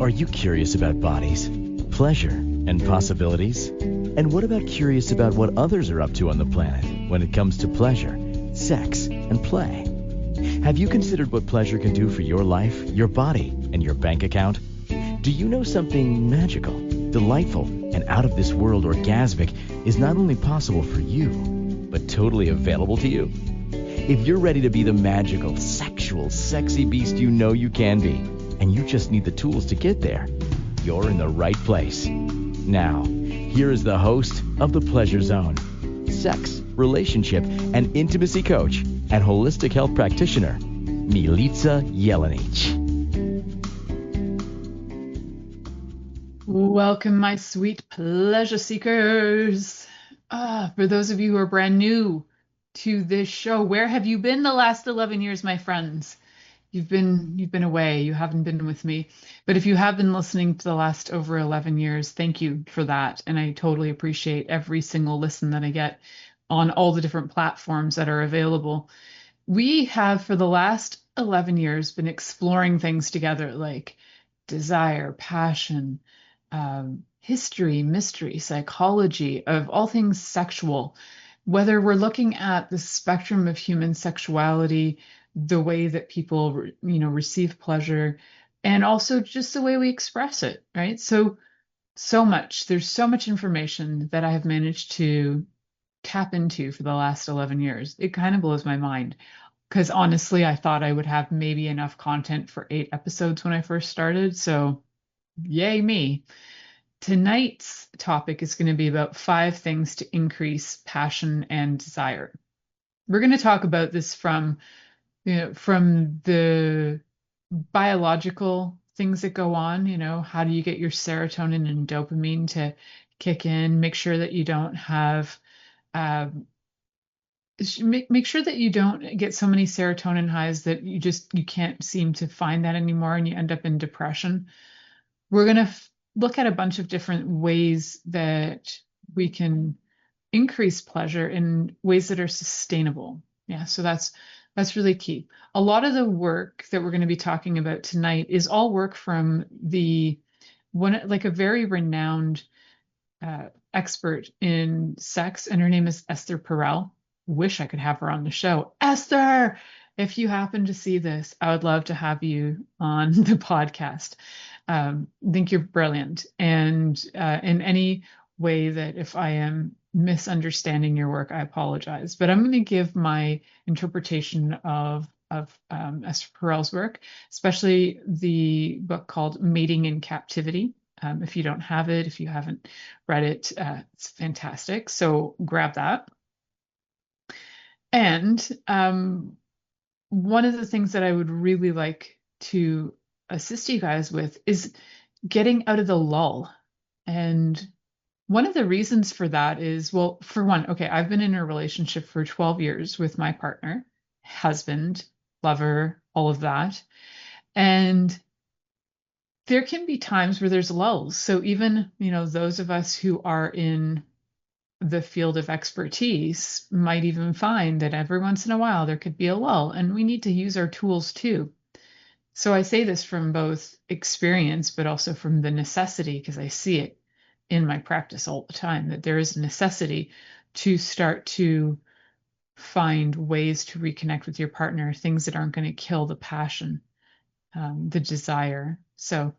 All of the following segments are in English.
Are you curious about bodies, pleasure, and possibilities? And what about curious about what others are up to on the planet when it comes to pleasure, sex, and play? Have you considered what pleasure can do for your life, your body, and your bank account? Do you know something magical, delightful, and out of this world orgasmic is not only possible for you, but totally available to you? If you're ready to be the magical, sexual, sexy beast you know you can be, and you just need the tools to get there, you're in the right place. Now, here is the host of The Pleasure Zone, sex, relationship, and intimacy coach and holistic health practitioner, Milica Jelenic. Welcome, my sweet pleasure seekers. For those of you who are brand new to this show, where have you been the last 11 years, my friends? You've been away. You haven't been with me. But if you have been listening to the last over 11 years, thank you for that. And I totally appreciate every single listen that I get on all the different platforms that are available. We have, for the last 11 years, been exploring things together like desire, passion, history, mystery, psychology, of all things sexual, whether we're looking at the spectrum of human sexuality, the way that people, receive pleasure, and also just the way we express it, right? So much. There's so much information that I have managed to tap into for the last 11 years. It kind of blows my mind because honestly, I thought I would have maybe enough content for 8 episodes when I first started. So yay me. Tonight's topic is going to be about 5 things to increase passion and desire. We're going to talk about this from the biological things that go on, how do you get your serotonin and dopamine to kick in? Make sure that you don't have, make sure that you don't get so many serotonin highs that you can't seem to find that anymore and you end up in depression. We're going to look at a bunch of different ways that we can increase pleasure in ways that are sustainable. Yeah, so that's really key. A lot of the work that we're going to be talking about tonight is all work from a very renowned expert in sex, and her name is Esther Perel. Wish I could have her on the show. Esther, if you happen to see this, I would love to have you on the podcast. I think you're brilliant, and in any way that if I am misunderstanding your work, I apologize. But I'm going to give my interpretation of Esther Perel's work, especially the book called Mating in Captivity. If you don't have it, if you haven't read it, it's fantastic. So grab that. And one of the things that I would really like to assist you guys with is getting out of the lull. And one of the reasons for that is, well, for one, okay, I've been in a relationship for 12 years with my partner, husband, lover, all of that. And there can be times where there's lulls. So even, those of us who are in the field of expertise might even find that every once in a while there could be a lull, and we need to use our tools too. So I say this from both experience, but also from the necessity, because I see it in my practice all the time, that there is a necessity to start to find ways to reconnect with your partner, things that aren't going to kill the passion, the desire. So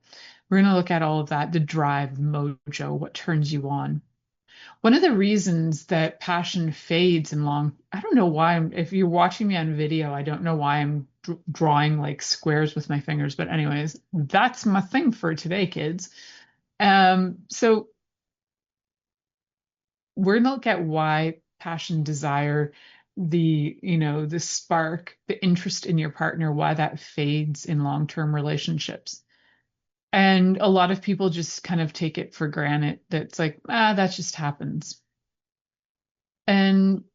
we're going to look at all of that, the drive, mojo, what turns you on. One of the reasons that passion fades I don't know why, if you're watching me on video, I don't know why I'm drawing like squares with my fingers, but anyways, that's my thing for today, kids. So we're going to look at why passion, desire, the spark, the interest in your partner, why that fades in long-term relationships. And a lot of people just kind of take it for granted that it's like, that just happens. And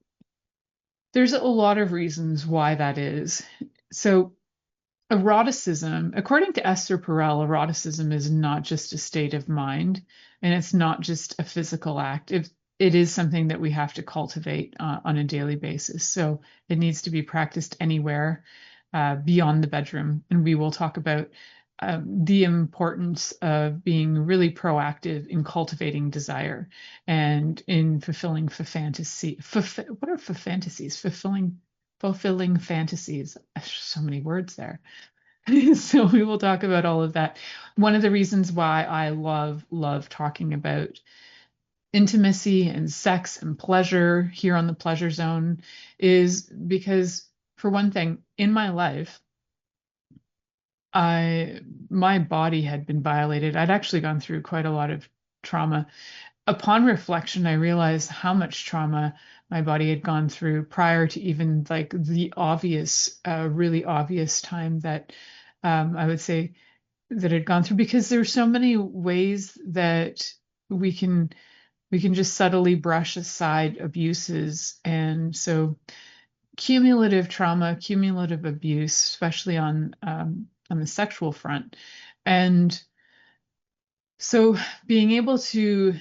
there's a lot of reasons why that is. So eroticism, according to Esther Perel, eroticism is not just a state of mind, and it's not just a physical act. It is something that we have to cultivate on a daily basis. So it needs to be practiced anywhere beyond the bedroom. And we will talk about the importance of being really proactive in cultivating desire and in fulfilling for fantasy. What are for fantasies? Fulfilling fantasies. So many words there. So we will talk about all of that. One of the reasons why I love talking about intimacy and sex and pleasure here on the Pleasure Zone is because, for one thing, in my life, my body had been violated. I'd actually gone through quite a lot of trauma. Upon reflection, I realized how much trauma my body had gone through prior to even like the obvious, really obvious time that I would say that had gone through, because there's so many ways that we can just subtly brush aside abuses. And so cumulative trauma, cumulative abuse, especially on the sexual front. And so being able to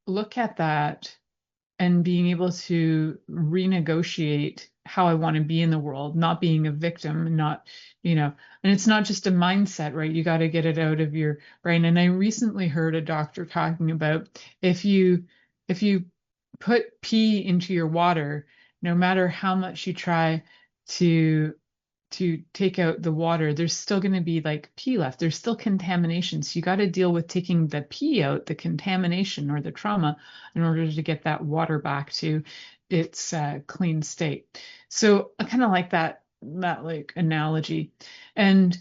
look at that and being able to renegotiate how I want to be in the world, not being a victim, not, and it's not just a mindset, right? You got to get it out of your brain. And I recently heard a doctor talking about if you put pee into your water, no matter how much you try to take out the water, there's still going to be like pee left. There's still contamination. So you got to deal with taking the pee out, the contamination or the trauma, in order to get that water back to its clean state. So I kind of like that like analogy. And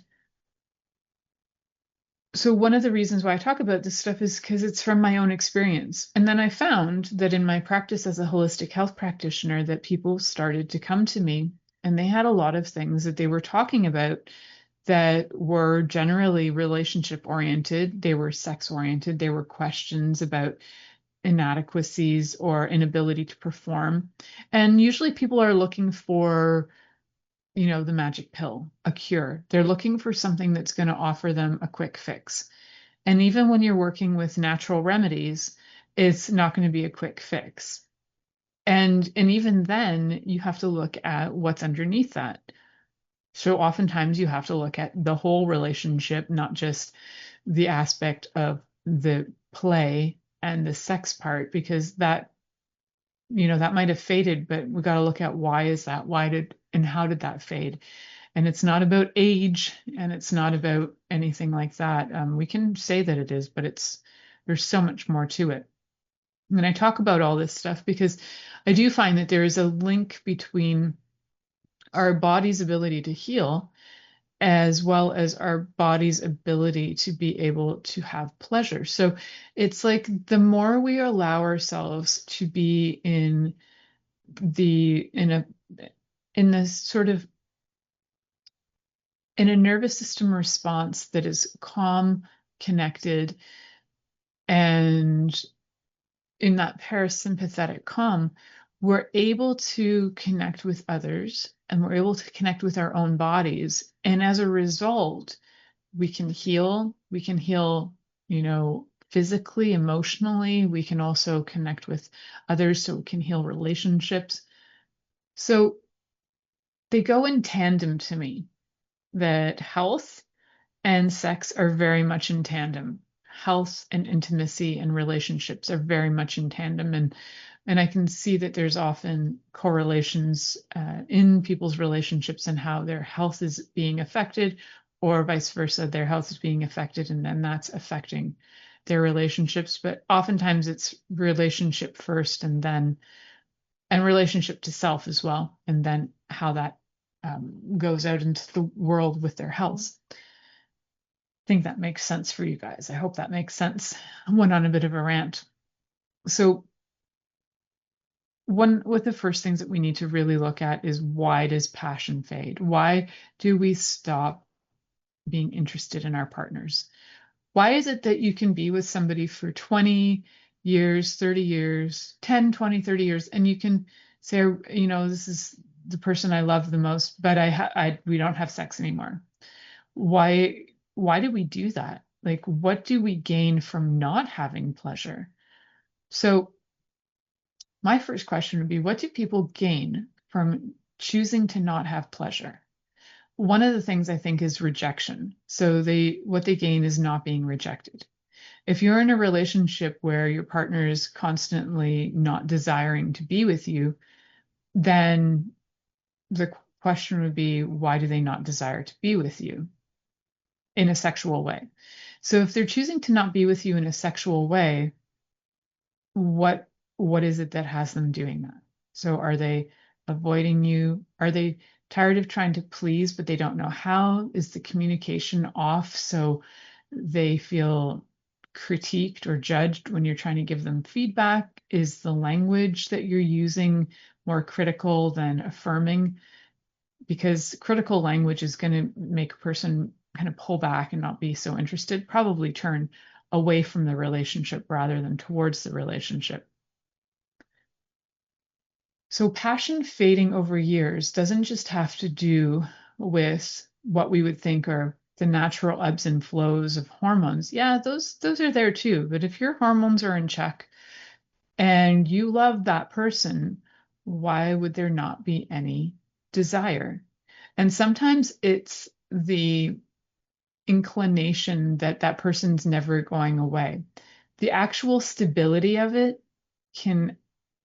so one of the reasons why I talk about this stuff is because it's from my own experience. And then I found that in my practice as a holistic health practitioner, that people started to come to me and they had a lot of things that they were talking about that were generally relationship oriented. They were sex oriented. They were questions about inadequacies or inability to perform. And usually people are looking for, the magic pill, a cure. They're looking for something that's going to offer them a quick fix. And even when you're working with natural remedies, it's not going to be a quick fix. And even then, you have to look at what's underneath that. So oftentimes you have to look at the whole relationship, not just the aspect of the play and the sex part, because that, that might have faded, but we got to look at why is that? And how did that fade? And it's not about age and it's not about anything like that. We can say that it is, but there's so much more to it. And I talk about all this stuff because I do find that there is a link between our body's ability to heal as well as our body's ability to be able to have pleasure. So it's like the more we allow ourselves to be in this sort of in a nervous system response that is calm, connected, and in that parasympathetic calm, we're able to connect with others and we're able to connect with our own bodies. And as a result, we can heal. We can heal, physically, emotionally. We can also connect with others so we can heal relationships. So they go in tandem to me, that health and sex are very much in tandem. Health and intimacy and relationships are very much in tandem. And I can see that there's often correlations in people's relationships and how their health is being affected, or vice versa, their health is being affected and then that's affecting their relationships. But oftentimes it's relationship first and relationship to self as well, and then how that goes out into the world with their health. I think that makes sense for you guys. I hope that makes sense. I went on a bit of a rant. So one of the first things that we need to really look at is, why does passion fade? Why do we stop being interested in our partners? Why is it that you can be with somebody for 20 years, 30 years, 10, 20, 30 years, and you can say, this is the person I love the most, but we don't have sex anymore? Why do we do that? Like, what do we gain from not having pleasure? So my first question would be, what do people gain from choosing to not have pleasure? one of the things I think is rejection. So what they gain is not being rejected. If you're in a relationship where your partner is constantly not desiring to be with you, then the question would be, why do they not desire to be with you in a sexual way? So if they're choosing to not be with you in a sexual way, what is it that has them doing that? So are they avoiding you? Are they tired of trying to please, but they don't know how? Is the communication off so they feel critiqued or judged when you're trying to give them feedback? Is the language that you're using more critical than affirming? Because critical language is going to make a person kind of pull back and not be so interested, probably turn away from the relationship rather than towards the relationship. So passion fading over years doesn't just have to do with what we would think are the natural ebbs and flows of hormones. Yeah, those are there too. But if your hormones are in check and you love that person, why would there not be any desire? And sometimes it's the inclination that that person's never going away. The actual stability of it can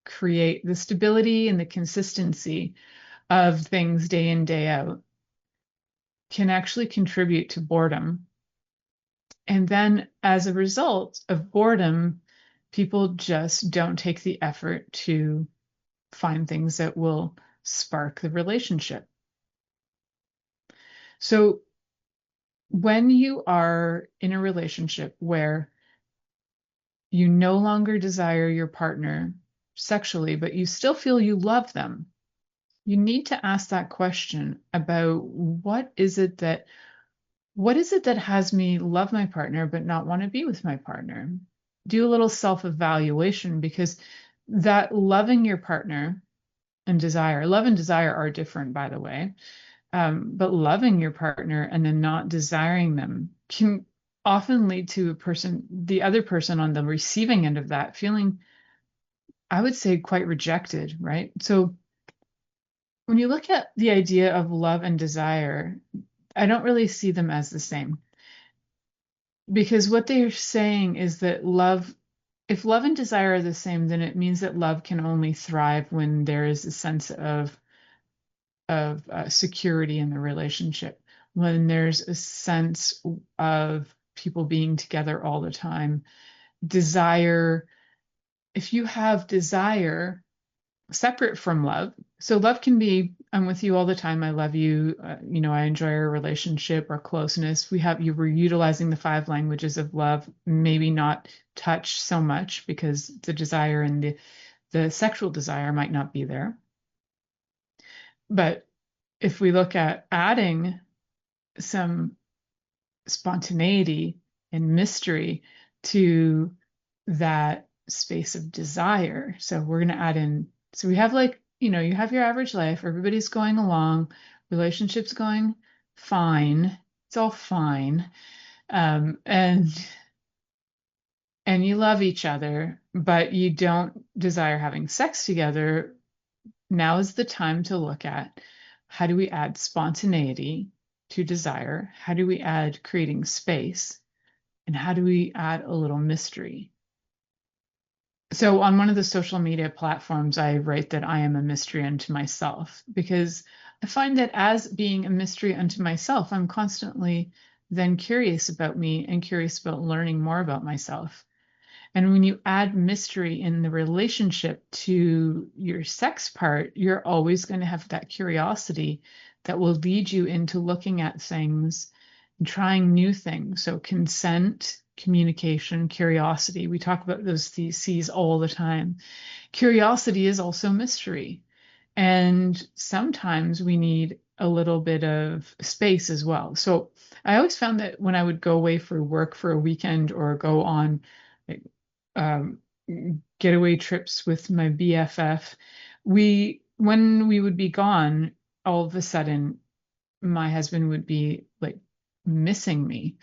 create the stability and the consistency of things day in, day out can actually contribute to boredom. And then as a result of boredom, people just don't take the effort to find things that will spark the relationship. So when you are in a relationship where you no longer desire your partner sexually, but you still feel you love them, you need to ask that question about what is it that has me love my partner but not want to be with my partner? Do a little self-evaluation, because that loving your partner and desire, love and desire are different, by the way. But loving your partner and then not desiring them can often lead to the other person on the receiving end of that feeling, I would say, quite rejected, right? So when you look at the idea of love and desire, I don't really see them as the same. Because what they're saying is that if love and desire are the same, then it means that love can only thrive when there is a sense of security in the relationship, when there's a sense of people being together all the time. Desire, if you have desire separate from love, so love can be, I'm with you all the time, I love you, I enjoy our relationship, our closeness. You were utilizing the 5 languages of love, maybe not touch so much because the desire and the sexual desire might not be there. But if we look at adding some spontaneity and mystery to that space of desire, so we're going to add in, so we have, like, you have your average life, everybody's going along, relationships going fine, it's all fine, and you love each other, but you don't desire having sex together. Now is the time to look at, how do we add spontaneity to desire? How do we add creating space? And how do we add a little mystery? So on one of the social media platforms, I write that I am a mystery unto myself, because I find that as being a mystery unto myself, I'm constantly then curious about me and curious about learning more about myself. And when you add mystery in the relationship to your sex part, you're always going to have that curiosity that will lead you into looking at things and trying new things. So consent, communication, curiosity. We talk about those C's all the time. Curiosity is also mystery. And sometimes we need a little bit of space as well. So I always found that when I would go away for work for a weekend or go on, like, um, getaway trips with my BFF, when we would be gone, all of a sudden my husband would be like missing me.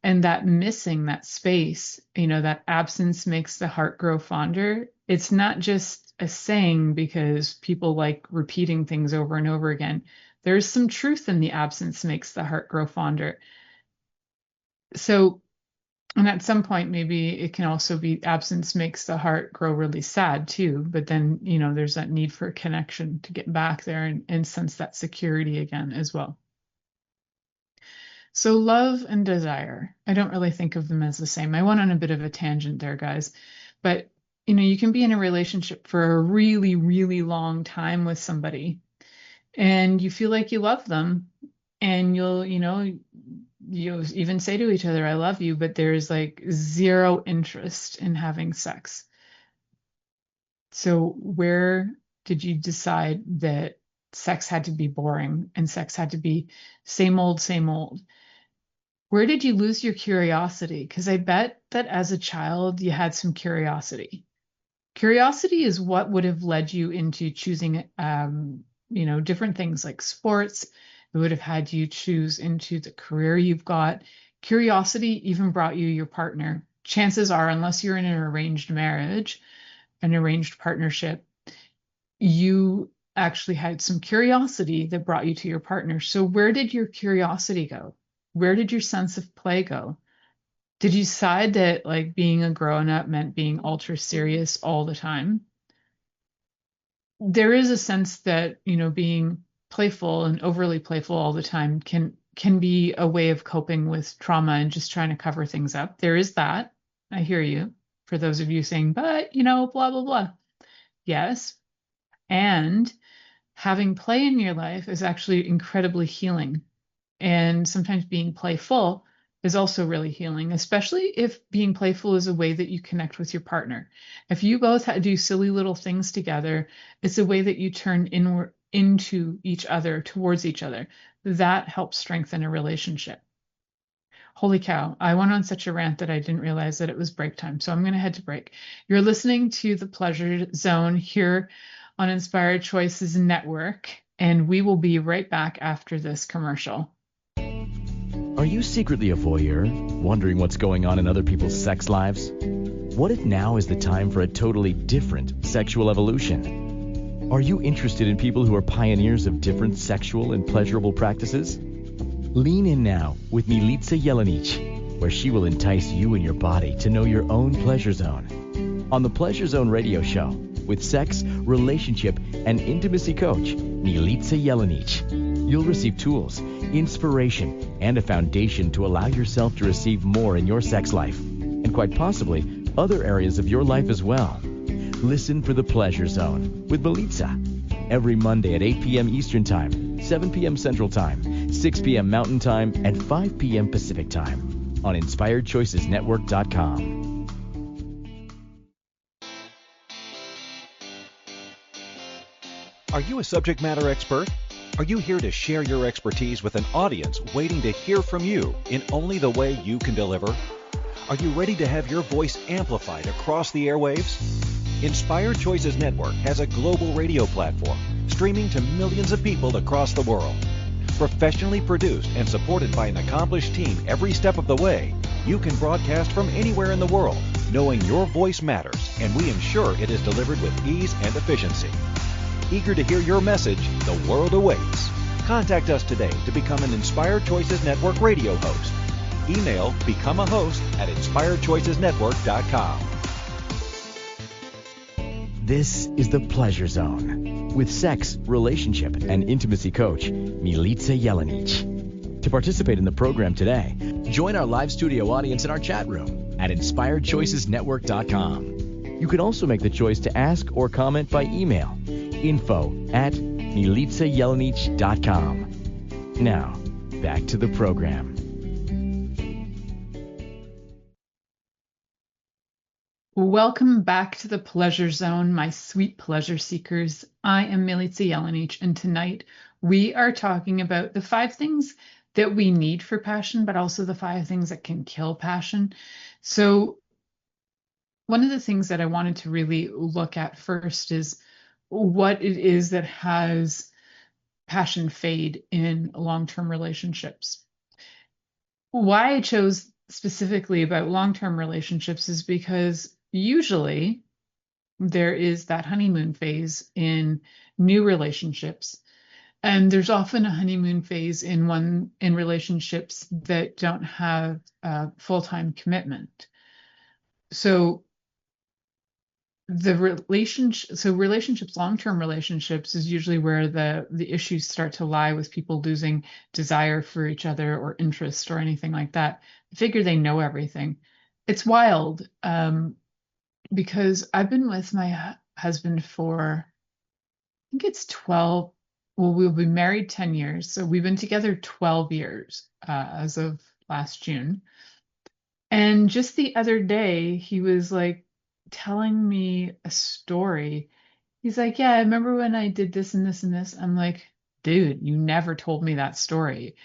And that missing, that space, that absence makes the heart grow fonder. It's not just a saying because people like repeating things over and over again. There's some truth in the absence makes the heart grow fonder. So, and at some point, maybe it can also be absence makes the heart grow really sad too. But then, there's that need for connection to get back there and sense that security again as well. So love and desire, I don't really think of them as the same. I went on a bit of a tangent there, guys. But, you can be in a relationship for a really, really long time with somebody and you feel like you love them and you'll even say to each other, I love you, but there's like zero interest in having sex. So where did you decide that sex had to be boring and sex had to be same old, same old? Where did you lose your curiosity? Because I bet that as a child, you had some curiosity. Curiosity is what would have led you into choosing, different things like sports. It would have had you choose into the career you've got. Curiosity even brought you your partner. Chances are, unless you're in an arranged marriage, an arranged partnership, you actually had some curiosity that brought you to your partner. So where did your curiosity go? Where did your sense of play go? Did you decide that like being a grown-up meant being ultra serious all the time? There is a sense that, being playful and overly playful all the time can be a way of coping with trauma and just trying to cover things up. There is that. I hear you. For those of you saying, but, blah, blah, blah. Yes. And having play in your life is actually incredibly healing. And sometimes being playful is also really healing, especially if being playful is a way that you connect with your partner. If you both do silly little things together, it's a way that you turn inward into each other, towards each other. That helps strengthen a relationship. Holy cow, I went on such a rant that I didn't realize that it was break time. So I'm going to head to break. You're listening to The Pleasure Zone here on Inspired Choices Network, and we will be right back after this commercial. Are you secretly a voyeur, wondering what's going on in other people's sex lives? What if now is the time for a totally different sexual evolution? Are you interested in people who are pioneers of different sexual and pleasurable practices? Lean in now with Milica Jelenic, where she will entice you and your body to know your own pleasure zone. On the Pleasure Zone radio show, with sex, relationship, and intimacy coach, Milica Jelenic, you'll receive tools, inspiration, and a foundation to allow yourself to receive more in your sex life, and quite possibly other areas of your life as well. Listen for The Pleasure Zone with Milica every Monday at 8 p.m. Eastern Time, 7 p.m. Central Time, 6 p.m. Mountain Time, and 5 p.m. Pacific Time on InspiredChoicesNetwork.com. Are you a subject matter expert? Are you here to share your expertise with an audience waiting to hear from you in only the way you can deliver? Are you ready to have your voice amplified across the airwaves? Inspired Choices Network has a global radio platform streaming to millions of people across the world. Professionally produced and supported by an accomplished team every step of the way, you can broadcast from anywhere in the world, knowing your voice matters, and we ensure it is delivered with ease and efficiency. Eager to hear your message, the world awaits. Contact us today to become an Inspired Choices Network radio host. Email becomeahost@inspiredchoicesnetwork.com. This is The Pleasure Zone with sex, relationship, and intimacy coach, Milica Jelenic. To participate in the program today, join our live studio audience in our chat room at InspiredChoicesNetwork.com. You can also make the choice to ask or comment by email, info@milicajelenic.com. Now, back to the program. Welcome back to the Pleasure Zone, my sweet pleasure seekers. I am Milica Jelenic, and tonight we are talking about the 5 things that we need for passion, but also the 5 things that can kill passion. So one of the things that I wanted to really look at first is what it is that has passion fade in long-term relationships. Why I chose specifically about long-term relationships is because usually there is that honeymoon phase in new relationships. And there's often a honeymoon phase in relationships that don't have full-time commitment. So relationships, long-term relationships, is usually where the issues start to lie, with people losing desire for each other or interest or anything like that. I figure they know everything. It's wild, because I've been with my husband for, I think it's 12. Well, we'll be married 10 years. So we've been together 12 years as of last June. And just the other day, he was like telling me a story. He's like, yeah, I remember when I did this and this and this. I'm like, dude, you never told me that story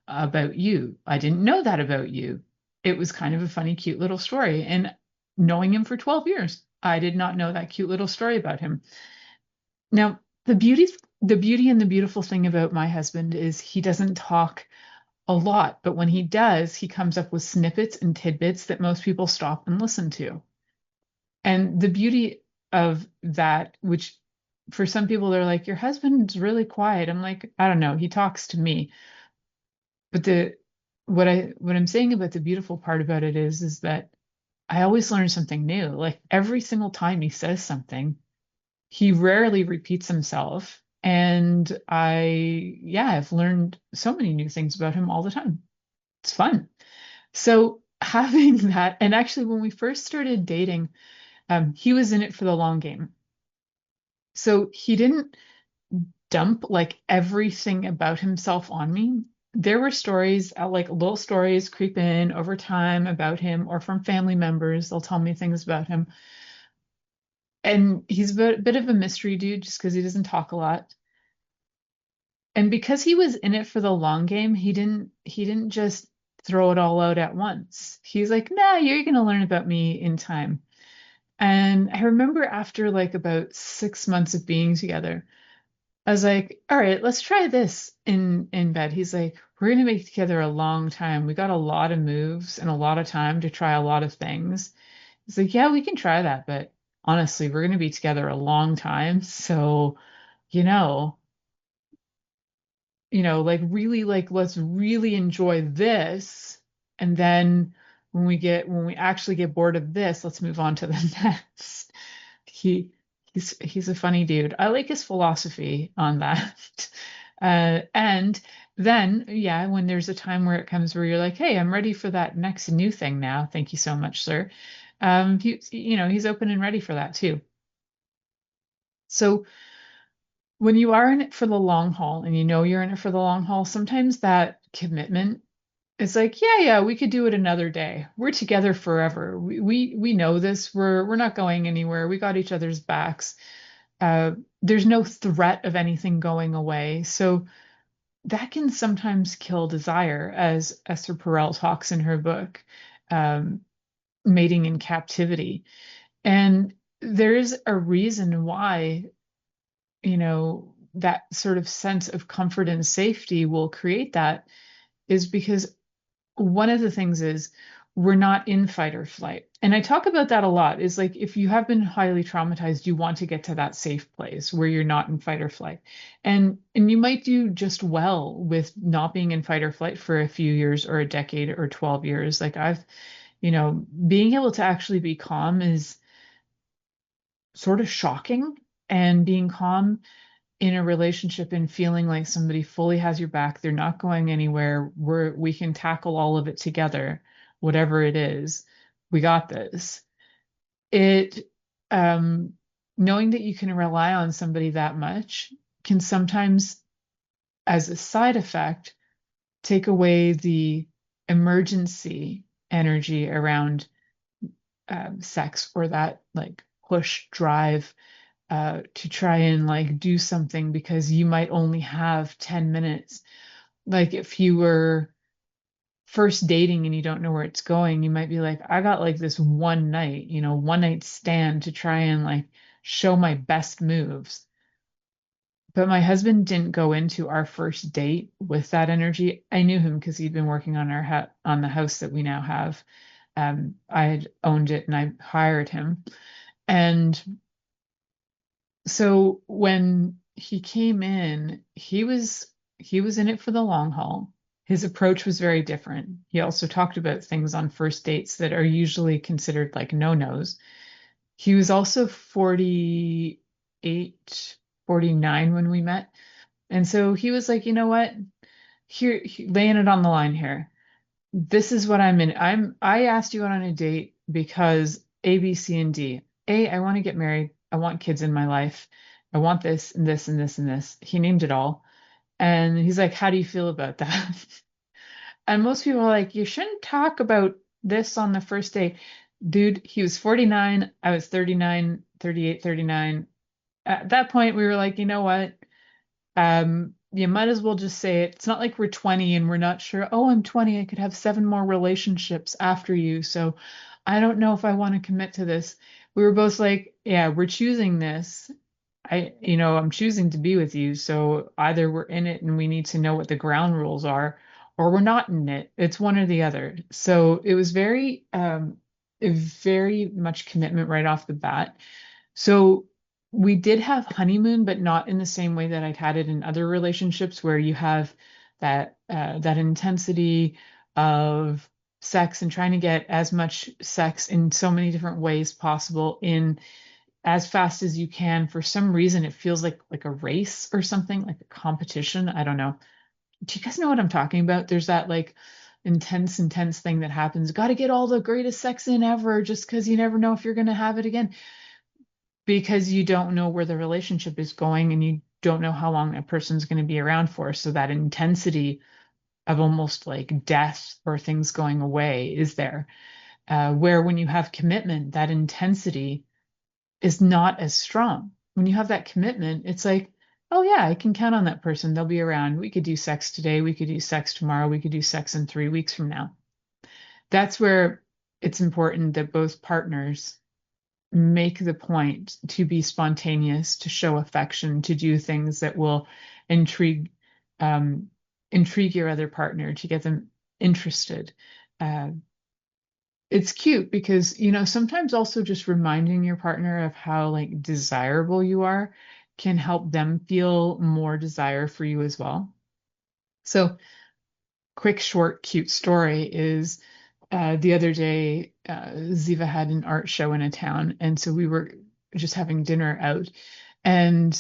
about you. I didn't know that about you. It was kind of a funny, cute little story. And knowing him for 12 years, I did not know that cute little story about him. Now, the beauty and the beautiful thing about my husband is he doesn't talk a lot, but when he does, he comes up with snippets and tidbits that most people stop and listen to. And the beauty of that, which for some people they're like, your husband's really quiet. I'm like, I don't know, he talks to me. But what I'm saying about the beautiful part about it is that I always learn something new. Like every single time he says something, he rarely repeats himself. And I've learned so many new things about him all the time. It's fun. So having that, and actually when we first started dating, he was in it for the long game. So he didn't dump like everything about himself on me. There were stories, like little stories creep in over time about him, or from family members. They'll tell me things about him. And he's a bit of a mystery dude just because he doesn't talk a lot. And because he was in it for the long game, he didn't just throw it all out at once. He's like, nah, you're gonna learn about me in time. And I remember after like about 6 months of being together, I was like, all right, let's try this in bed. He's like, we're gonna be together a long time. We got a lot of moves and a lot of time to try a lot of things. He's like, yeah, we can try that, but honestly, we're gonna be together a long time. So, you know, like really, like let's really enjoy this. And then when we actually get bored of this, let's move on to the next. He he's a funny dude. I like his philosophy on that. And then, yeah, when there's a time where it comes where you're like, hey, I'm ready for that next new thing now. Thank you so much, sir. He's open and ready for that too. So when you are in it for the long haul and you know you're in it for the long haul, sometimes that commitment is like, yeah, we could do it another day. We're together forever. We know this. We're not going anywhere. We got each other's backs. There's no threat of anything going away. So that can sometimes kill desire, as Esther Perel talks in her book, um, Mating in Captivity. And there's a reason why, that sort of sense of comfort and safety will create that, is because one of the things is we're not in fight or flight. And I talk about that a lot, is like if you have been highly traumatized, you want to get to that safe place where you're not in fight or flight. And you might do just well with not being in fight or flight for a few years or a decade or 12 years. Like being able to actually be calm is sort of shocking. And being calm in a relationship and feeling like somebody fully has your back, they're not going anywhere, we can tackle all of it together, whatever it is, we got this. It Knowing that you can rely on somebody that much can sometimes, as a side effect, take away the emergency energy around sex, or that like push drive to try and like do something because you might only have 10 minutes. Like if you were first dating and you don't know where it's going, you might be like, I got like this one night stand to try and like show my best moves. But my husband didn't go into our first date with that energy. I knew him because he'd been working on on the house that we now have. I had owned it and I hired him. And so when he came in, he was in it for the long haul. His approach was very different. He also talked about things on first dates that are usually considered like no-nos. He was also 48, 49 when we met. And so he was like, you know what? Here, laying it on the line here. This is what I'm in. I asked you out on a date because A, B, C, and D. A, I want to get married. I want kids in my life. I want this and this and this and this. He named it all. And he's like, how do you feel about that? And most people are like, you shouldn't talk about this on the first date. Dude, he was 49. I was 39, 38, 39. At that point, we were like, you know what? You might as well just say it. It's not like we're 20 and we're not sure. Oh, I'm 20. I could have 7 more relationships after you. So I don't know if I want to commit to this. We were both like, yeah, we're choosing this. I'm choosing to be with you. So either we're in it and we need to know what the ground rules are, or we're not in it. It's one or the other. So it was very much commitment right off the bat. So we did have honeymoon, but not in the same way that I'd had it in other relationships where you have that intensity of sex and trying to get as much sex in so many different ways possible in as fast as you can. For some reason, it feels like a race or something, like a competition. I don't know. Do you guys know what I'm talking about? There's that like intense thing that happens. Got to get all the greatest sex in ever just because you never know if you're going to have it again because you don't know where the relationship is going and you don't know how long that person's going to be around for. So that intensity of almost like death or things going away is there. Where when you have commitment, that intensity is not as strong. When you have that commitment, it's like, oh yeah, I can count on that person. They'll be around. We could do sex today. We could do sex tomorrow. We could do sex in 3 weeks from now. That's where it's important that both partners make the point to be spontaneous, to show affection, to do things that will intrigue intrigue your other partner, to get them interested. Uh, it's cute because, sometimes also just reminding your partner of how like desirable you are can help them feel more desire for you as well. So, quick, short, cute story is the other day, Ziva had an art show in a town, and so we were just having dinner out, and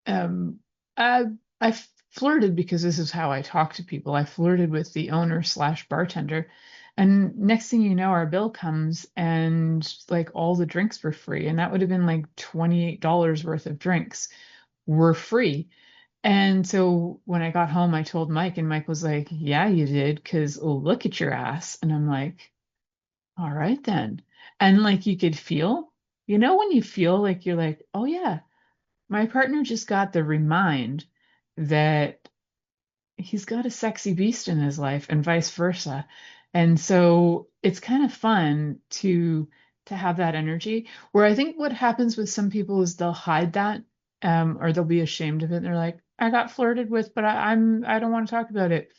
um, I flirted because this is how I talk to people. I flirted with the owner slash bartender, and next thing you know, our bill comes, and like all the drinks were free, and that would have been like $28 worth of drinks were free. And so when I got home, I told Mike, and Mike was like, yeah, you did, because look at your ass. And I'm like, all right then. And like you could feel, when you feel like you're like, oh yeah, my partner just got the remind that he's got a sexy beast in his life and vice versa. And so it's kind of fun to have that energy where I think what happens with some people is they'll hide that or they'll be ashamed of it. And they're like, I got flirted with, but I don't want to talk about it.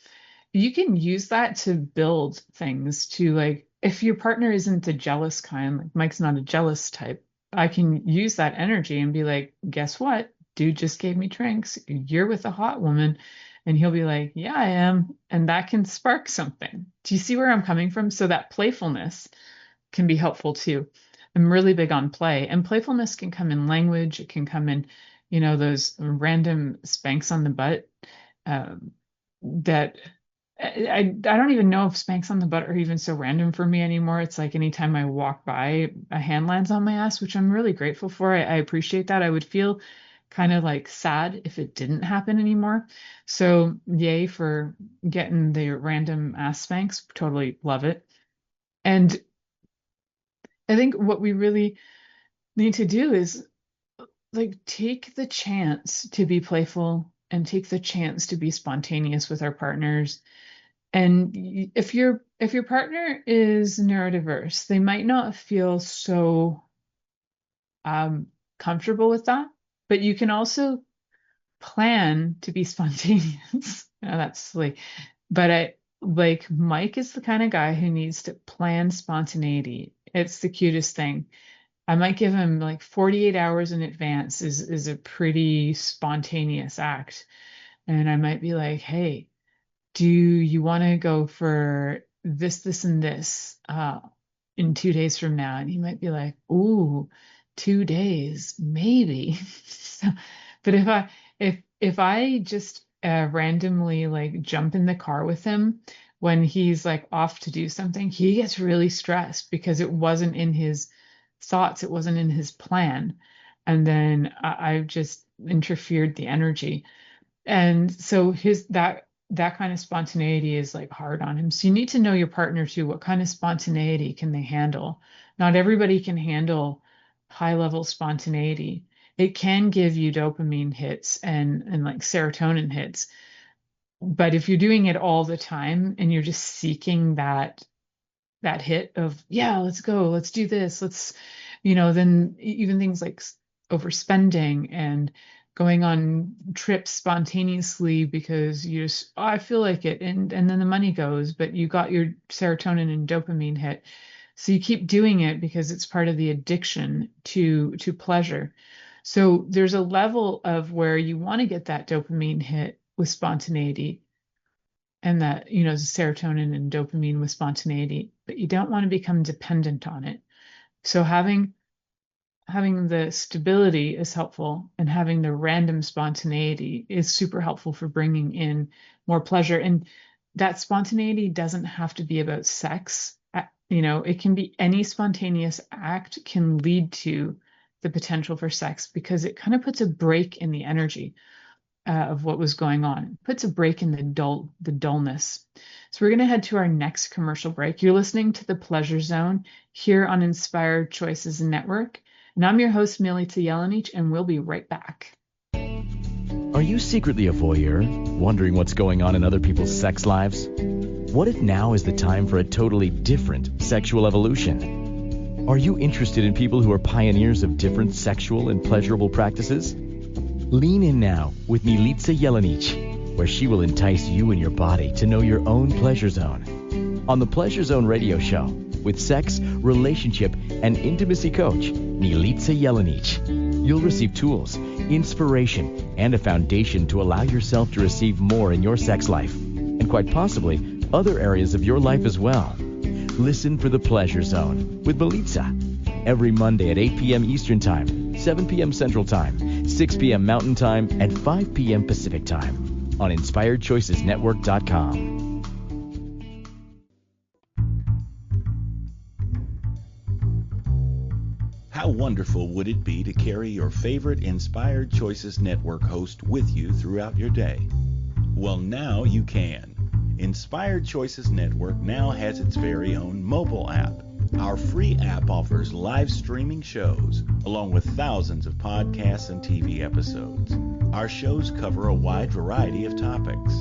You can use that to build things to like if your partner isn't the jealous kind, like Mike's not a jealous type, I can use that energy and be like, guess what? Dude just gave me drinks. You're with a hot woman. And he'll be like, yeah, I am. And that can spark something. Do you see where I'm coming from? So that playfulness can be helpful too. I'm really big on play, and playfulness can come in language. It can come in, those random spanks on the butt that I don't even know if spanks on the butt are even so random for me anymore. It's like anytime I walk by, a hand lands on my ass, which I'm really grateful for. I appreciate that. I would feel kind of like sad if it didn't happen anymore. So yay for getting the random ass spanks. Totally love it. And I think what we really need to do is like take the chance to be playful and take the chance to be spontaneous with our partners. And if your partner is neurodiverse, they might not feel so comfortable with that, but you can also plan to be spontaneous. That's silly. But like Mike is the kind of guy who needs to plan spontaneity. It's the cutest thing. I might give him like 48 hours in advance is a pretty spontaneous act. And I might be like, hey, do you want to go for this, and this in 2 days from now? And he might be like, ooh, 2 days, maybe. So, but if I just randomly like jump in the car with him when he's like off to do something, he gets really stressed because it wasn't in his thoughts, it wasn't in his plan. And then I've just interfered the energy. And so his that kind of spontaneity is like hard on him. So you need to know your partner too. What kind of spontaneity can they handle? Not everybody can handle high level spontaneity. It can give you dopamine hits and like serotonin hits. But if you're doing it all the time and you're just seeking that hit of, yeah, let's go, let's do this, let's, then even things like overspending and going on trips spontaneously because you just, oh, I feel like it, and then the money goes, but you got your serotonin and dopamine hit. So you keep doing it because it's part of the addiction to pleasure. So there's a level of where you want to get that dopamine hit with spontaneity, and that, serotonin and dopamine with spontaneity, but you don't want to become dependent on it. So having the stability is helpful, and having the random spontaneity is super helpful for bringing in more pleasure. And that spontaneity doesn't have to be about sex. It can be any spontaneous act can lead to the potential for sex because it kind of puts a break in the energy of what was going on. It puts a break in the dullness. So we're going to head to our next commercial break. You're listening to The Pleasure Zone here on Inspired Choices Network. And I'm your host, Milica Jelenic, and we'll be right back. Are you secretly a voyeur, wondering what's going on in other people's sex lives? What if now is the time for a totally different sexual evolution? Are you interested in people who are pioneers of different sexual and pleasurable practices? Lean in now with Milica Jelenic, where she will entice you and your body to know your own pleasure zone. On the Pleasure Zone radio show, with sex, relationship, and intimacy coach, Milica Jelenic, you'll receive tools, inspiration, and a foundation to allow yourself to receive more in your sex life, and quite possibly other areas of your life as well. Listen for the Pleasure Zone with Milica every Monday at 8 p.m. Eastern Time, 7 p.m. Central Time, 6 p.m. Mountain Time, and 5 p.m. Pacific Time on InspiredChoicesNetwork.com. How wonderful would it be to carry your favorite Inspired Choices Network host with you throughout your day? Well, now you can. Inspired Choices Network now has its very own mobile app. Our free app offers live streaming shows, along with thousands of podcasts and TV episodes. Our shows cover a wide variety of topics.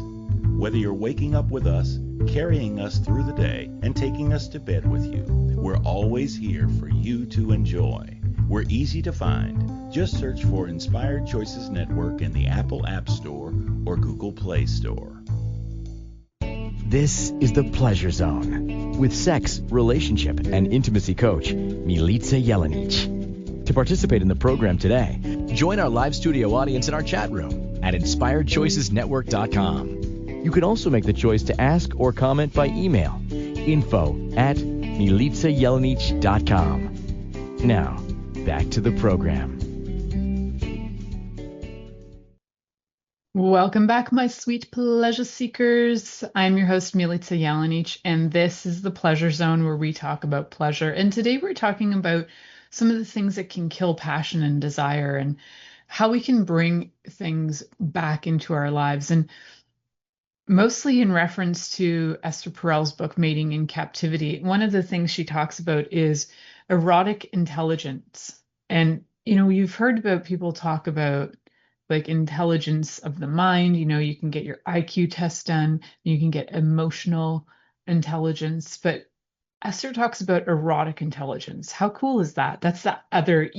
Whether you're waking up with us, carrying us through the day, and taking us to bed with you, we're always here for you to enjoy. We're easy to find. Just search for Inspired Choices Network in the Apple App Store or Google Play Store. This is the Pleasure Zone with sex, relationship, and intimacy coach, Milica Jelenic. To participate in the program today, join our live studio audience in our chat room at InspiredChoicesNetwork.com. You can also make the choice to ask or comment by email, info@milicajelenic.com. Now, back to the program. Welcome back, my sweet pleasure seekers. I'm your host, Milica Jelenic, and this is the Pleasure Zone, where we talk about pleasure. And today we're talking about some of the things that can kill passion and desire, and how we can bring things back into our lives. And mostly in reference to Esther Perel's book, Mating in Captivity, one of the things she talks about is erotic intelligence. And, you've heard about people talk about like intelligence of the mind. You can get your IQ test done, you can get emotional intelligence, but Esther talks about erotic intelligence. How cool is that? That's the other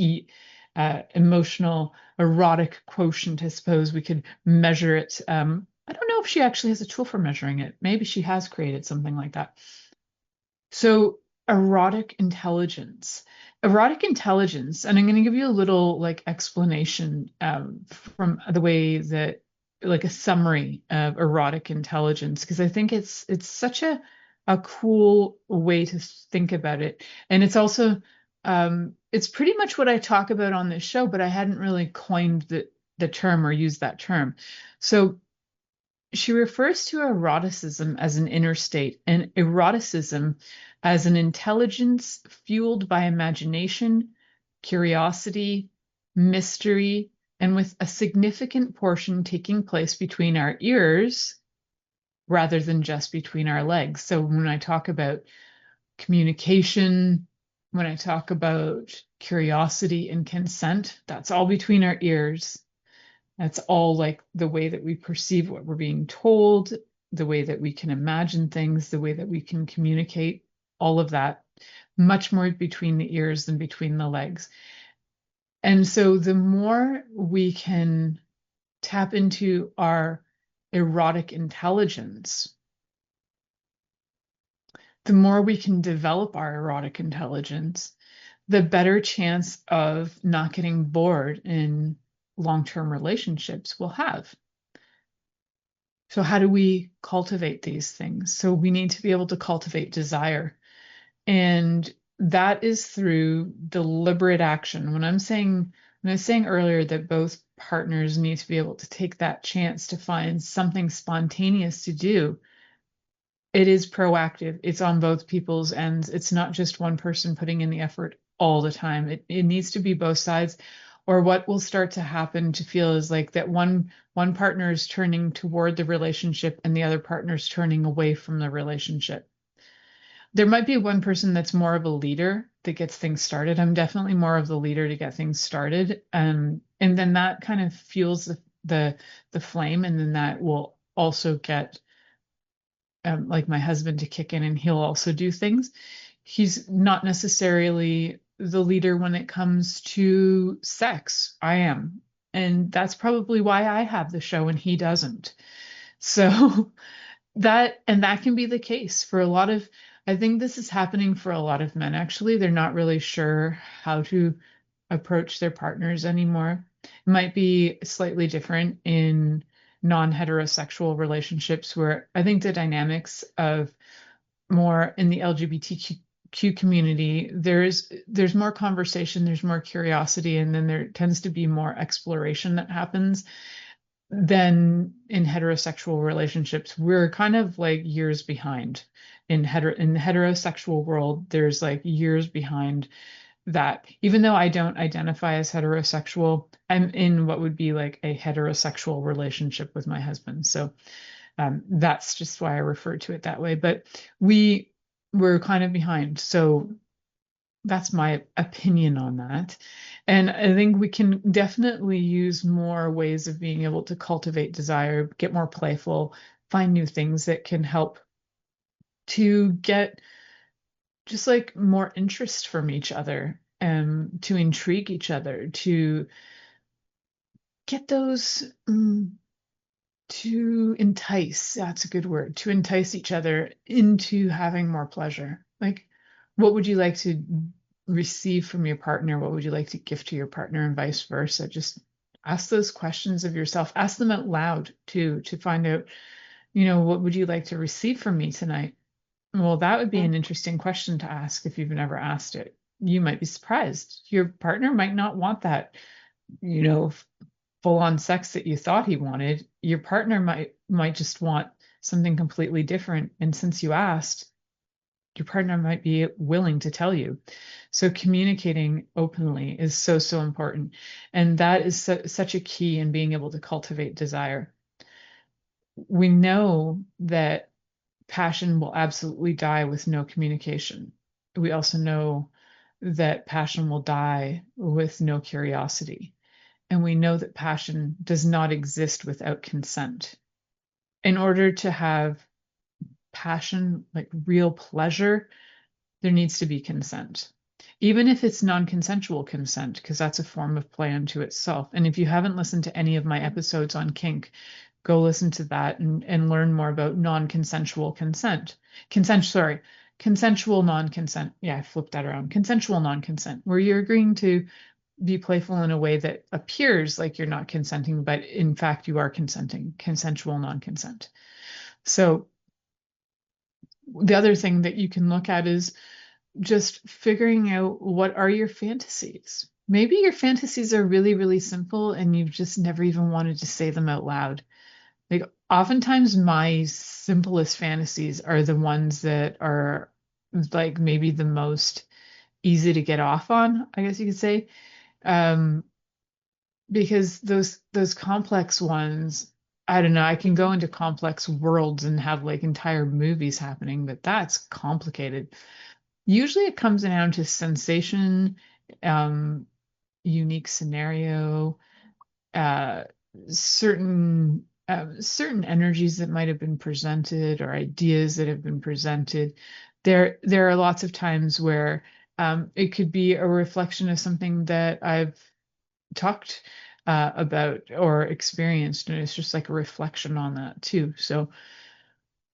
emotional erotic quotient. I suppose we could measure it. I don't know if she actually has a tool for measuring it. Maybe she has created something like that. So erotic intelligence. Erotic intelligence, and I'm going to give you a little like explanation from the way that, like a summary of erotic intelligence, because I think it's such a cool way to think about it. And it's also it's pretty much what I talk about on this show, but I hadn't really coined the term or used that term. So she refers to eroticism as an inner state and eroticism as an intelligence fueled by imagination, curiosity, mystery, and with a significant portion taking place between our ears rather than just between our legs. So when I talk about communication, when I talk about curiosity and consent, that's all between our ears. That's all like the way that we perceive what we're being told, the way that we can imagine things, the way that we can communicate, all of that, much more between the ears than between the legs. And so the more we can tap into our erotic intelligence, the more we can develop our erotic intelligence, the better chance of not getting bored in long-term relationships we'll have. So how do we cultivate these things? So we need to be able to cultivate desire. And that is through deliberate action. When I was saying earlier that both partners need to be able to take that chance to find something spontaneous to do, it is proactive. It's on both people's ends. It's not just one person putting in the effort all the time. It needs to be both sides. Or what will start to happen to feel is like that one partner is turning toward the relationship and the other partner is turning away from the relationship. There might be one person that's more of a leader that gets things started. I'm definitely more of the leader to get things started. And then that kind of fuels the flame, and then that will also get like my husband to kick in, and he'll also do things. He's not necessarily the leader when it comes to sex. I am. And that's probably why I have the show and he doesn't. So that can be the case for a lot of, I think this is happening for a lot of men, actually. They're not really sure how to approach their partners anymore. It might be slightly different in non-heterosexual relationships, where I think the dynamics of more in the LGBTQ community, there's more conversation, there's more curiosity, and then there tends to be more exploration that happens than in heterosexual relationships. We're kind of like years behind in the heterosexual world. There's like years behind that. Even though I don't identify as heterosexual, I'm in what would be like a heterosexual relationship with my husband. So that's just why I refer to it that way. But we're kind of behind. So that's my opinion on that. And I think we can definitely use more ways of being able to cultivate desire, get more playful, find new things that can help to get just like more interest from each other, to intrigue each other, to get those, to entice, that's a good word, to entice each other into having more pleasure. Like, what would you like to receive from your partner? What would you like to gift to your partner, and vice versa? Just ask those questions of yourself. Ask them out loud too, to find out, what would you like to receive from me tonight? Well, that would be an interesting question to ask if you've never asked it. You might be surprised. Your partner might not want that, full-on sex that you thought he wanted. Your partner might just want something completely different. And since you asked, your partner might be willing to tell you. So communicating openly is so, so important. And that is such a key in being able to cultivate desire. We know that passion will absolutely die with no communication. We also know that passion will die with no curiosity. And we know that passion does not exist without consent. In order to have passion, like real pleasure, there needs to be consent. Even if it's non-consensual consent, because that's a form of play unto itself. And if you haven't listened to any of my episodes on kink, go listen to that and learn more about non-consensual consent. consensual non-consent. Yeah, I flipped that around. Consensual non-consent, where you're agreeing to be playful in a way that appears like you're not consenting, but in fact you are consenting. Consensual non-consent. So the other thing that you can look at is just figuring out, what are your fantasies? Maybe your fantasies are really, really simple and you've just never even wanted to say them out loud. Like, oftentimes my simplest fantasies are the ones that are like maybe the most easy to get off on, I guess you could say. Because those complex ones, I don't know, I can go into complex worlds and have like entire movies happening, but that's complicated. Usually it comes down to sensation, um, unique scenario, uh, certain energies that might have been presented or ideas that have been presented. There are lots of times where it could be a reflection of something that I've talked about or experienced, and it's just like a reflection on that too. So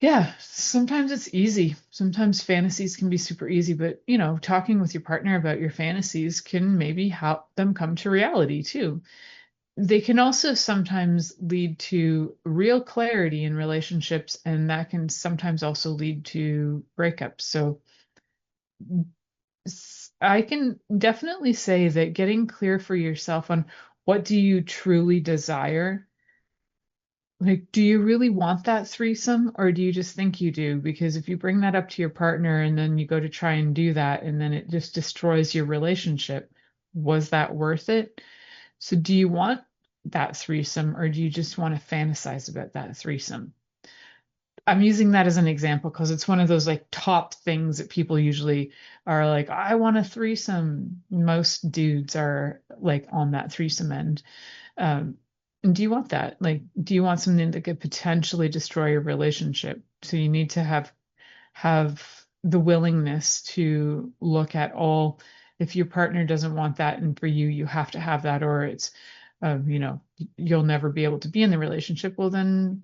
yeah, sometimes it's easy. Sometimes fantasies can be super easy, but talking with your partner about your fantasies can maybe help them come to reality too. They can also sometimes lead to real clarity in relationships, and that can sometimes also lead to breakups. So I can definitely say that getting clear for yourself on what do you truly desire. Like, do you really want that threesome, or do you just think you do? Because if you bring that up to your partner and then you go to try and do that and then it just destroys your relationship, was that worth it? So do you want that threesome, or do you just want to fantasize about that threesome? I'm using that as an example because it's one of those like top things that people usually are like, I want a threesome. Most dudes are like on that threesome end. Um, and do you want that? Like, do you want something that could potentially destroy your relationship? So you need to have the willingness to look at all. If your partner doesn't want that, and for you, you have to have that, or it's, you'll never be able to be in the relationship. Well, then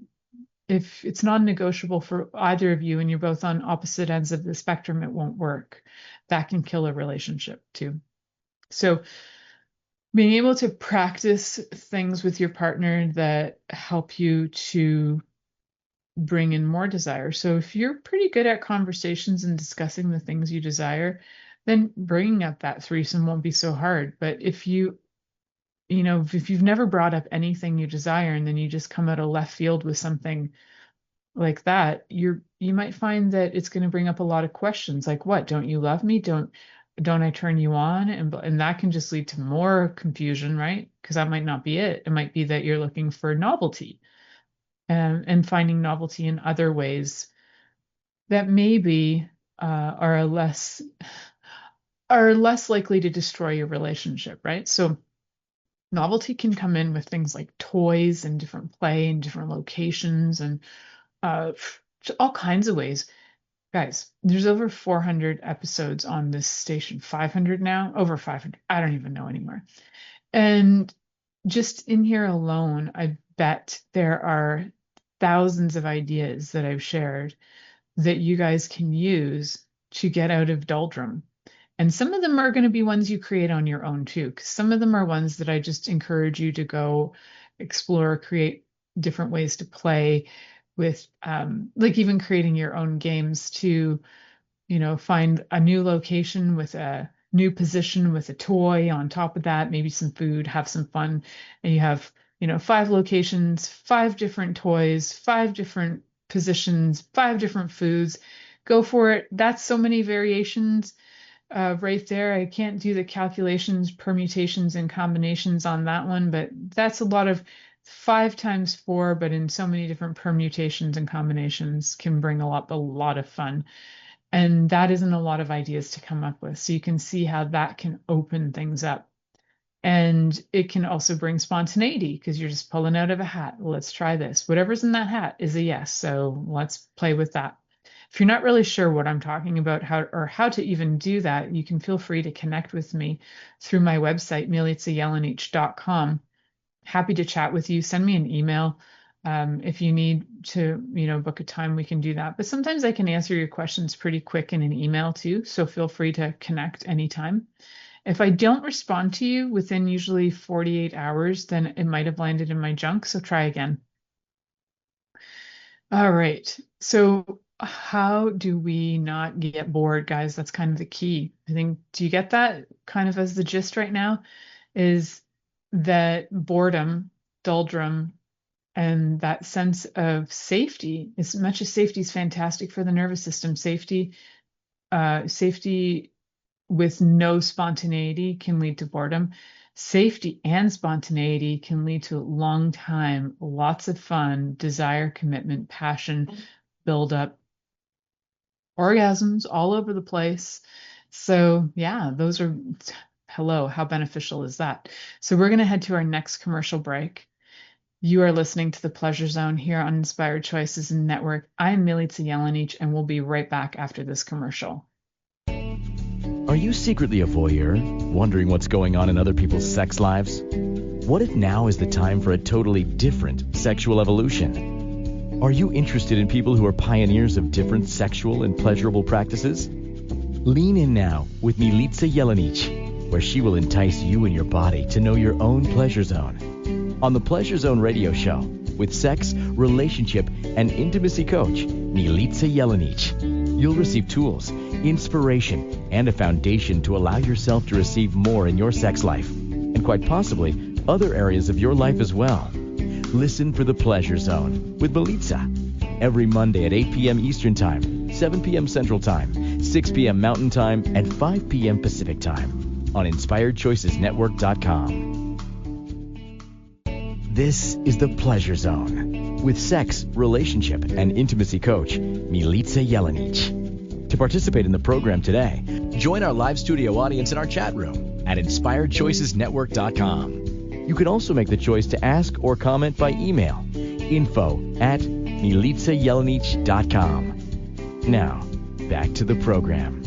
if it's non-negotiable for either of you and you're both on opposite ends of the spectrum, it won't work. That can kill a relationship too. So being able to practice things with your partner that help you to bring in more desire. So if you're pretty good at conversations and discussing the things you desire, then bringing up that threesome won't be so hard. But if if you've never brought up anything you desire and then you just come out of left field with something like that, you might find that it's going to bring up a lot of questions like, what, don't you love me? Don't I turn you on? And that can just lead to more confusion, right? Because that might not be it. It might be that you're looking for novelty, and finding novelty in other ways that maybe are less likely to destroy your relationship, right? So novelty can come in with things like toys and different play and different locations and uh, all kinds of ways. Guys, there's over 400 episodes on this station, 500 now, over 500. I don't even know anymore. And just in here alone, I bet there are thousands of ideas that I've shared that you guys can use to get out of doldrum. And some of them are going to be ones you create on your own too, because some of them are ones that I just encourage you to go explore, create different ways to play with, like even creating your own games to, find a new location with a new position with a toy on top of that, maybe some food, have some fun. And you have, 5 locations, 5 different toys, 5 different positions, 5 different foods. Go for it. That's so many variations right there. I can't do the calculations, permutations, and combinations on that one, but that's a lot of 5 times 4, but in so many different permutations and combinations can bring a lot of fun. And that isn't a lot of ideas to come up with. So you can see how that can open things up. And it can also bring spontaneity because you're just pulling out of a hat. Let's try this. Whatever's in that hat is a yes. So let's play with that. If you're not really sure what I'm talking about, how to even do that, you can feel free to connect with me through my website, milicajelenic.com. Happy to chat with you. Send me an email. If you need to, book a time, we can do that. But sometimes I can answer your questions pretty quick in an email too. So feel free to connect anytime. If I don't respond to you within usually 48 hours, then it might have landed in my junk. So try again. All right. So how do we not get bored, guys? That's kind of the key. I think, do you get that kind of as the gist right now? Is that boredom, doldrum, and that sense of safety, as much as safety is fantastic for the nervous system, safety with no spontaneity can lead to boredom. Safety and spontaneity can lead to long time, lots of fun, desire, commitment, passion, build up, orgasms all over the place. So yeah, those are, hello, how beneficial is that? So we're going to head to our next commercial break. You are listening to The Pleasure Zone here on Inspired Choices Network. I'm Milica Jelenic, and we'll be right back after this commercial. Are you secretly a voyeur, wondering what's going on in other people's sex lives? What if now is the time for a totally different sexual evolution? Are you interested in people who are pioneers of different sexual and pleasurable practices? Lean in now with Milica Jelenic, where she will entice you and your body to know your own pleasure zone. On the Pleasure Zone radio show, with sex, relationship, and intimacy coach, Milica Jelenic, you'll receive tools, inspiration, and a foundation to allow yourself to receive more in your sex life, and quite possibly other areas of your life as well. Listen for The Pleasure Zone with Milica every Monday at 8 p.m. Eastern Time, 7 p.m. Central Time, 6 p.m. Mountain Time, and 5 p.m. Pacific Time on InspiredChoicesNetwork.com. This is The Pleasure Zone with sex, relationship, and intimacy coach, Milica Jelenic. To participate in the program today, join our live studio audience in our chat room at InspiredChoicesNetwork.com. You can also make the choice to ask or comment by email, info@MilicaJelenic.com. Now, back to the program.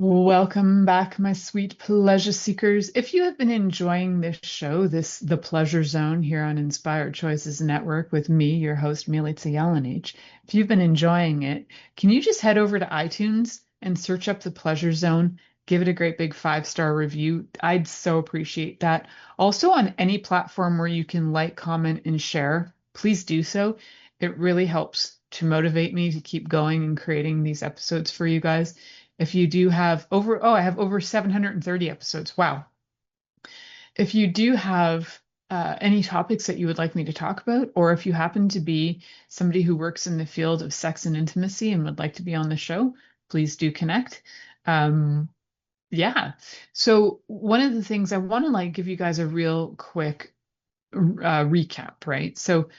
Welcome back, my sweet pleasure seekers. If you have been enjoying this show, The Pleasure Zone here on Inspired Choices Network with me, your host, Milica Jelenic, if you've been enjoying it, can you just head over to iTunes and search up The Pleasure Zone? Give it a great big 5-star review. I'd so appreciate that. Also, on any platform where you can like, comment, and share, please do so. It really helps to motivate me to keep going and creating these episodes for you guys. If you do have I have over 730 episodes. Wow. If you do have any topics that you would like me to talk about, or if you happen to be somebody who works in the field of sex and intimacy and would like to be on the show, please do connect. Yeah. So one of the things I want to give you guys a real quick recap, right? So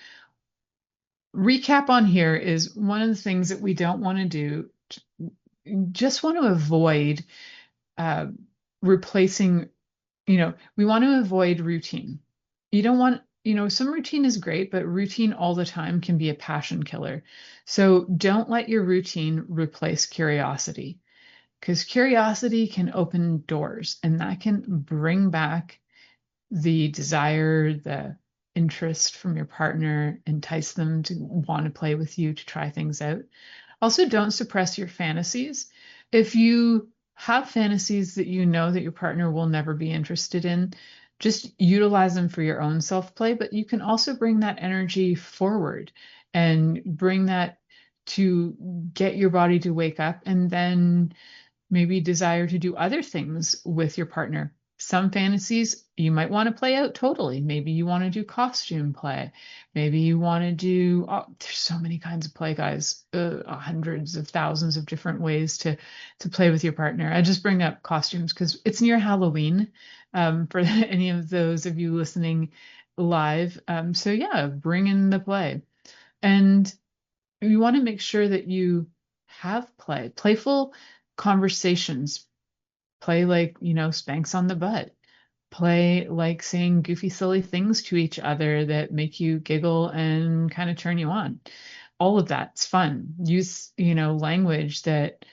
recap on here is one of the things that we don't want to do. Just want to avoid replacing, we want to avoid routine. You don't want, some routine is great, but routine all the time can be a passion killer. So don't let your routine replace curiosity, because curiosity can open doors, and that can bring back the desire, the interest from your partner, entice them to want to play with you, to try things out. Also, don't suppress your fantasies. If you have fantasies that you know that your partner will never be interested in, just utilize them for your own self-play, but you can also bring that energy forward and bring that to get your body to wake up, and then maybe desire to do other things with your partner. Some fantasies you might want to play out totally. Maybe you want to do costume play. Maybe you want to do, there's so many kinds of play, guys, hundreds of thousands of different ways to play with your partner. I just bring up costumes because it's near Halloween for any of those of you listening live. So yeah, bring in the play. And you want to make sure that you have play, playful conversations. Play like, spanks on the butt. Play like saying goofy, silly things to each other that make you giggle and kind of turn you on. All of that's fun. Use, language that,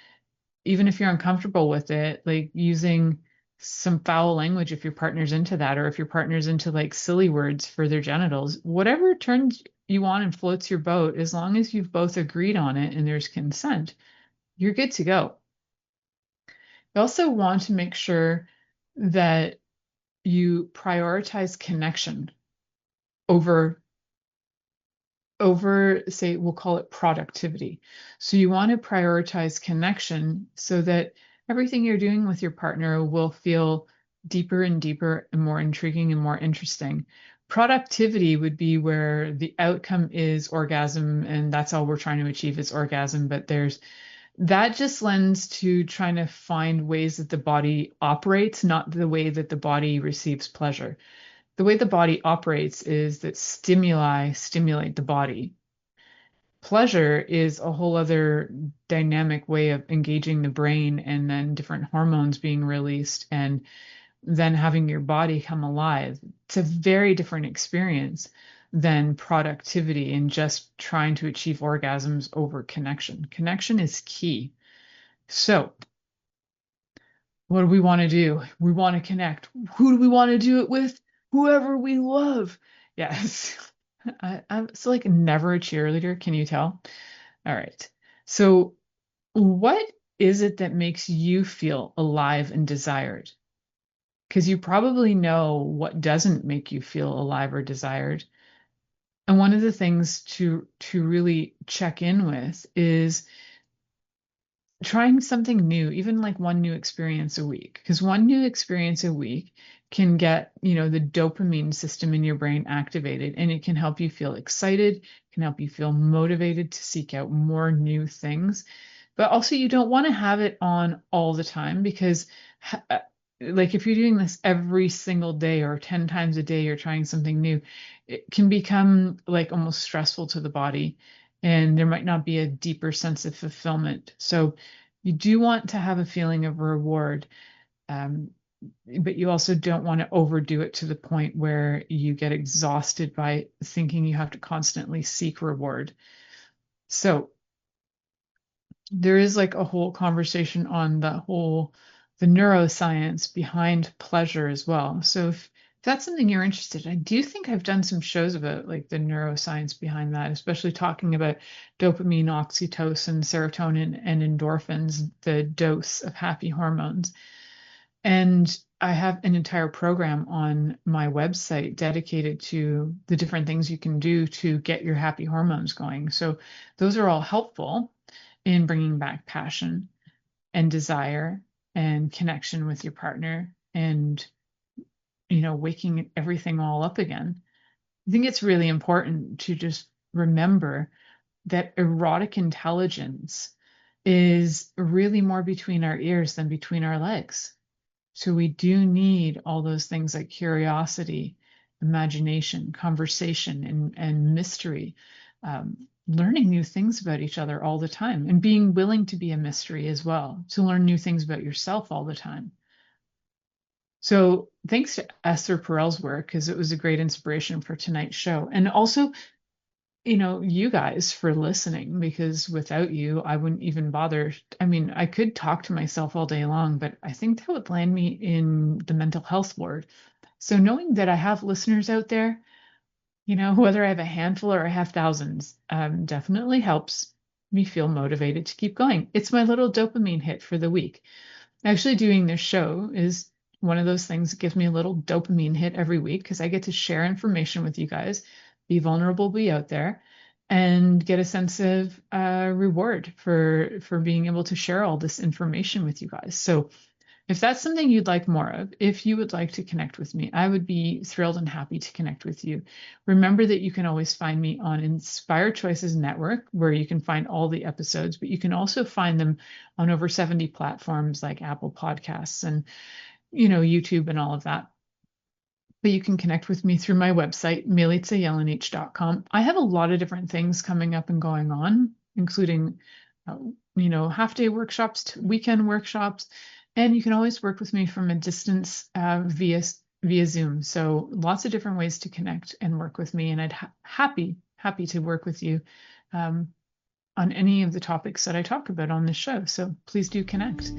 even if you're uncomfortable with it, like using some foul language if your partner's into that, or if your partner's into like silly words for their genitals, whatever turns you on and floats your boat, as long as you've both agreed on it and there's consent, you're good to go. You also want to make sure that you prioritize connection over say, we'll call it productivity. So you want to prioritize connection so that everything you're doing with your partner will feel deeper and deeper and more intriguing and more interesting. Productivity would be where the outcome is orgasm, and that's all we're trying to achieve is orgasm, but that just lends to trying to find ways that the body operates, not the way that the body receives pleasure. The way the body operates is that stimuli stimulate the body. Pleasure is a whole other dynamic way of engaging the brain, and then different hormones being released and then having your body come alive. It's a very different experience than productivity and just trying to achieve orgasms over connection. Connection is key. So what do we want to do? We want to connect. Who do we want to do it with? Whoever we love. Yes. I'm so like never a cheerleader. Can you tell? All right. So what is it that makes you feel alive and desired? Because you probably know what doesn't make you feel alive or desired. And one of the things to really check in with is trying something new, even like one new experience a week, because one new experience a week can get, the dopamine system in your brain activated, and it can help you feel excited, can help you feel motivated to seek out more new things. But also you don't want to have it on all the time, because like if you're doing this every single day or 10 times a day, you're trying something new, it can become like almost stressful to the body, and there might not be a deeper sense of fulfillment. So you do want to have a feeling of reward, but you also don't want to overdo it to the point where you get exhausted by thinking you have to constantly seek reward. So there is like a whole conversation on the neuroscience behind pleasure as well. So if that's something you're interested in, I do think I've done some shows about like the neuroscience behind that, especially talking about dopamine, oxytocin, serotonin, and endorphins, the dose of happy hormones. And I have an entire program on my website dedicated to the different things you can do to get your happy hormones going. So those are all helpful in bringing back passion and desire and connection with your partner, and waking everything all up again. I think it's really important to just remember that erotic intelligence is really more between our ears than between our legs. So we do need all those things like curiosity, imagination, conversation, and mystery, learning new things about each other all the time, and being willing to be a mystery as well, to learn new things about yourself all the time. So thanks to Esther Perel's work, because it was a great inspiration for tonight's show. And also, you guys for listening, because without you, I wouldn't even bother. I mean, I could talk to myself all day long, but I think that would land me in the mental health ward. So knowing that I have listeners out there, whether I have a handful or I have thousands, definitely helps me feel motivated to keep going. It's my little dopamine hit for the week. Actually, doing this show is one of those things that gives me a little dopamine hit every week, because I get to share information with you guys, be vulnerable, be out there, and get a sense of reward for being able to share all this information with you guys. So if that's something you'd like more of, if you would like to connect with me, I would be thrilled and happy to connect with you. Remember that you can always find me on Inspired Choices Network, where you can find all the episodes, but you can also find them on over 70 platforms like Apple Podcasts and, YouTube and all of that. But you can connect with me through my website, milicajelenic.com. I have a lot of different things coming up and going on, including, half-day workshops, weekend workshops, and you can always work with me from a distance via Zoom. So lots of different ways to connect and work with me, and I'd happy to work with you on any of the topics that I talk about on this show. So please do connect.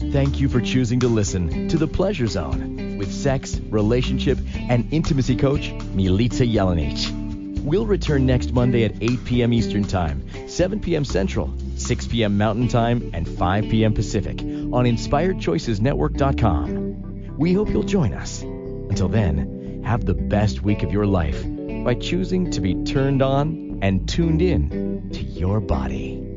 Thank you for choosing to listen to The Pleasure Zone with sex, relationship, and intimacy coach Milica Jelenic. We'll return next Monday at 8 p.m. Eastern Time, 7 p.m. Central, 6 p.m. Mountain Time, and 5 p.m. Pacific on InspiredChoicesNetwork.com. We hope you'll join us. Until then, have the best week of your life by choosing to be turned on and tuned in to your body.